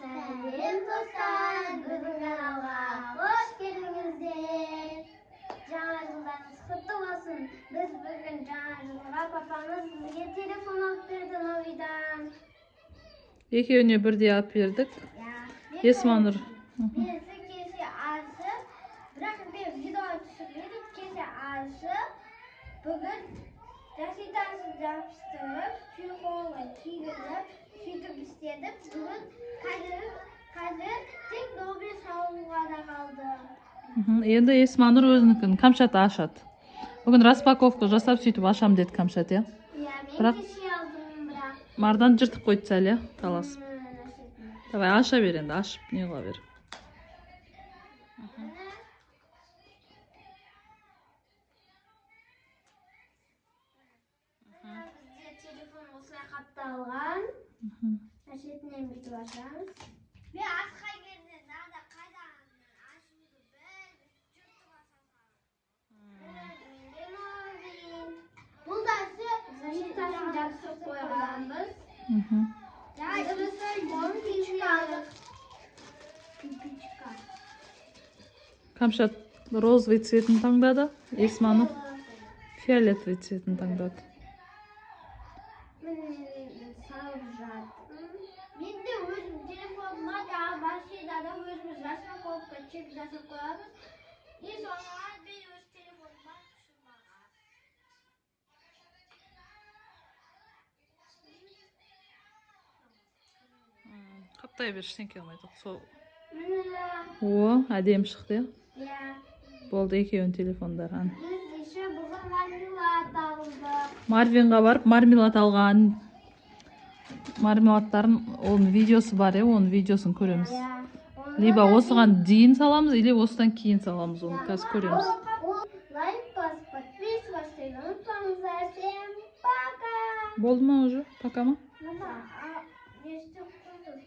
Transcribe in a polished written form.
Sayın dostlar, bizim kanala hoş geldinizler. Жаңа жылдарыңыз құтты болсын. Biz bugün жаңа жылға папамыз бізге telefon алып берді новыйдан. Екеуіне бірдей алып бердік. Есманұр. Birisi kese açıp, bırak bir video түсірдік, kese açıp, bugün gazetesini yapıştırıp, çubuğunu kiydirip, sütüp istedik. Bugün қазір тек Нобель салуға да қалды. Енді Есманұр өзінікін Камшат ашады. Бүгін распаковка жасап сөйтіп ашам деді Камшат, иә? Мен кеше алдым, бірақ Мардан жыртып қойды сәл, иә? Таласып. Давай аша бер енді, ашып не қыла бер. Бізде телефон осылай қапталған. Шетінен бүйтіп ашамыз. Мен ашқа келді, надо қайдан ашуды бұл да защитасын жабысып қойғанбыз. Камшат розовый цветін таңдады, Есманұр фиолетовый цветін таңдады. Салып жаттым. Менде өзім телефоныма да машинада өзіміз распаковка чек жасап қоямыз. И соңынан мен өз телефоныма түсірмаған. Қаптай бер, ештеңке алмайды. О, әдемі шықты, иә? Болды, екеуінің телефондары. Біз еще бүгін мармелад алдық. Марвинға барып, мармелад алған. Мармеладтарын, оның видеосы бар, оның видеосын көреміз. Либо осыған дейін саламыз, или осыдан кейін саламыз, оны қазір көреміз. Лайк басып, подписываться, ұмытпаңыздар. Всем пока! Болды ма уже? Пока ма? Мама, не істеп қойдым.